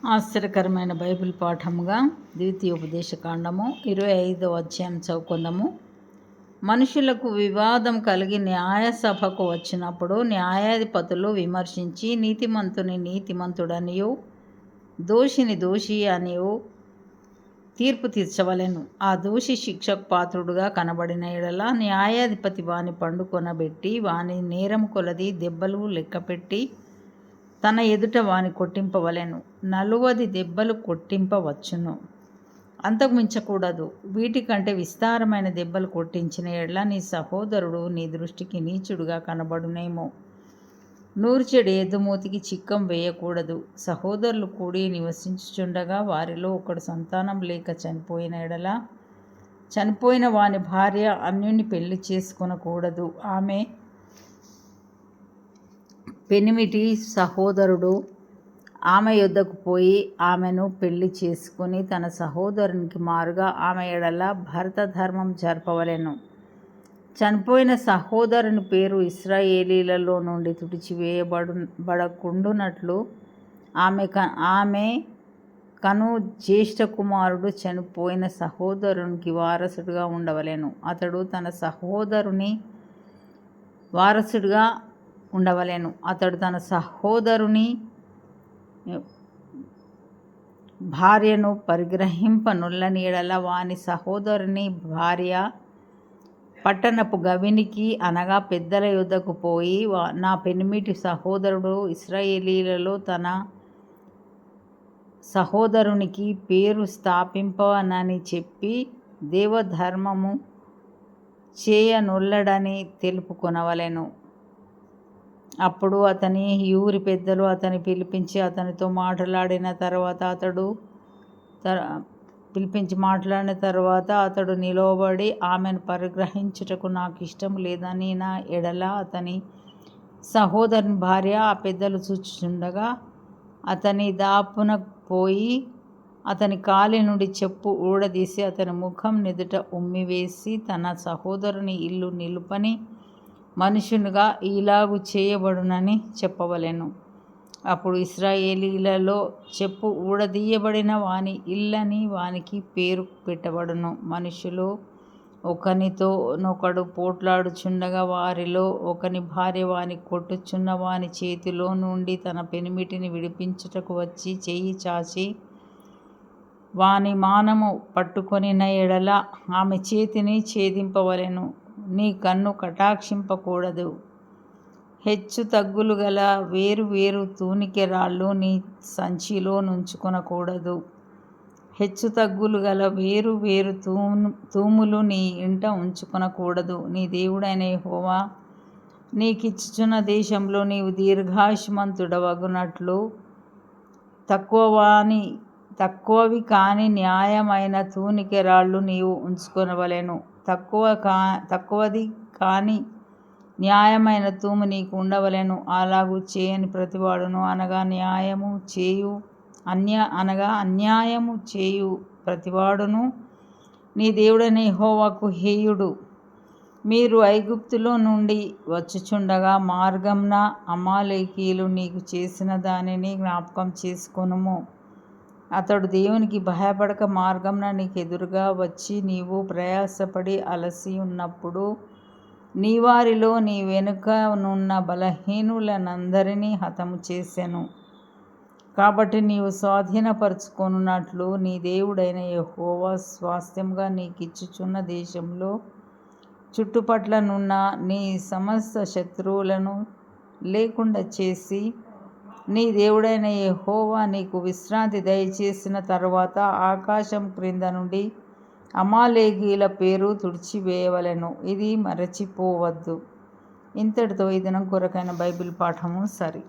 ఆశ్చర్యకరమైన బైబిల్ పాఠముగా ద్వితీయోపదేశకాండము 25వ అధ్యాయం చదువుకుందాము. మనుషులకు వివాదం కలిగి న్యాయసభకు వచ్చినప్పుడు న్యాయాధిపతులు విమర్శించి నీతిమంతుని నీతిమంతుడనియు దోషిని దోషి అనియు తీర్పు తీర్చవలెను. ఆ దోషి శిక్షకు పాత్రుడుగా కనబడిన ఎడల న్యాయాధిపతి వాని పండుకొనబెట్టి వాని నేరము కొలది దెబ్బలు లెక్కపెట్టి తన ఎదుట వాని కొట్టింపవలెను. 40 దెబ్బలు కొట్టింపవచ్చును, అంతకు మించకూడదు. వీటికంటే విస్తారమైన దెబ్బలు కొట్టించిన ఎడల నీ సహోదరుడు నీ దృష్టికి నీచుడుగా కనబడునేమో. నూర్చెడు ఎద్దుమూతికి చిక్కం వేయకూడదు. సహోదరులు కూడి నివసించుచుండగా వారిలో ఒకడు సంతానం లేక చనిపోయిన ఎడల చనిపోయిన వాని భార్య అన్యుని పెళ్లి చేసుకొనకూడదు. ఆమె పెనిమిటి సహోదరుడు ఆమె యొద్దకు పోయి ఆమెను పెళ్లి చేసుకుని తన సహోదరునికి మారుగా ఆమె ఎడల భర్త ధర్మం జరపవలెను. చనిపోయిన సహోదరుని పేరు ఇశ్రాయేలీలలో నుండి తుడిచివేయబడకుండునట్లు ఆమె కను జ్యేష్ఠ కుమారుడు చనిపోయిన సహోదరునికి వారసుడుగా ఉండవలెను. అతడు తన సహోదరుని వారసుడుగా ఉండవలెను. అతడు తన సహోదరుని భార్యను పరిగ్రహింపనొల్లని ఎడల వాని సహోదరుని భార్య పట్టణపు గవినికి అనగా పెద్దల యొద్దకు పోయి నా పెనిమిటి సహోదరుడు ఇశ్రాయేలీలలో తన సహోదరునికి పేరు స్థాపింపనని చెప్పి దేవధర్మము చేయనొల్లడని తెలుపుకొనవలెను. అప్పుడు అతని ఊరి పెద్దలు అతని పిలిపించి అతనితో మాట్లాడిన తర్వాత అతడు నిలవబడి ఆమెను పరిగ్రహించుటకు నాకు ఇష్టం లేదని నా ఎడల అతని సహోదరుని భార్య ఆ పెద్దలు చూచుచుండగా అతని దాపున పోయి అతని కాలి నుండి చెప్పు ఊడదీసి అతని ముఖం నెదుట ఉమ్మివేసి తన సహోదరుని ఇల్లు నిలుపని మనుషునిగా ఇలాగు చేయబడునని చెప్పవలెను. అప్పుడు ఇశ్రాయేలీలలో చెప్పు ఊడదీయబడిన వాని ఇల్లని వానికి పేరు పెట్టబడును. మనుషులు ఒకనితో నొకడు పోట్లాడుచుండగా వారిలో ఒకని భార్య వాని కొట్టుచున్న వాని చేతిలో నుండి తన పెనిమిటిని విడిపించుటకు వచ్చి చెయ్యి చాచి వాని మానము పట్టుకొనిన ఎడల ఆమె చేతిని ఛేదింపవలెను. నీ కన్ను కటాక్షింపకూడదు. హెచ్చు తగ్గులు గల వేరు వేరు తూనికెరాళ్ళు నీ సంచిలో నుంచుకొనకూడదు. హెచ్చు తగ్గులు గల వేరు వేరు తూములు నీ ఇంట ఉంచుకొనకూడదు. నీ దేవుడైన యెహోవా నీకిచ్చుచున్న దేశంలో నీవు దీర్ఘాయుష్మంతుడవగునట్లు తక్కువవి కాని న్యాయమైన తూనికెరాళ్ళు నీవు ఉంచుకొనవలెను. తక్కువది కాని న్యాయమైన తూము నీకు ఉండవలెను. అలాగూ చేయని ప్రతివాడును అనగా అన్యాయము చేయు ప్రతివాడును నీ దేవుడైన యెహోవాకు హేయుడు. మీరు ఐగుప్తులో నుండి వచ్చుచుండగా మార్గంన అమాలేకీయులు నీకు చేసిన దానిని జ్ఞాపకం చేసుకొనుము. అతడు దేవునికి భయపడక మార్గంన నీకెదురుగా వచ్చి నీవు ప్రయాసపడి అలసి ఉన్నప్పుడు నీ వారిలో నీ వెనుక నున్న బలహీనులనందరినీ హతము చేసెను. కాబట్టి నీవు స్వాధీనపరచుకొనున్నట్లు నీ దేవుడైన యెహోవా స్వాస్థ్యముగా నీకిచ్చుచున్న దేశంలో చుట్టుపట్లనున్న నీ సమస్త శత్రువులను లేకుండా చేసి నీ దేవుడైన యెహోవా నీకు విశ్రాంతి దయచేసిన తరువాత ఆకాశం క్రింద నుండి అమాలేకీయుల పేరు తుడిచివేయవలెను. ఇది మరచిపోవద్దు. ఇంతటితో ఈ దినం కొరకైన బైబిల్ పాఠము సరి.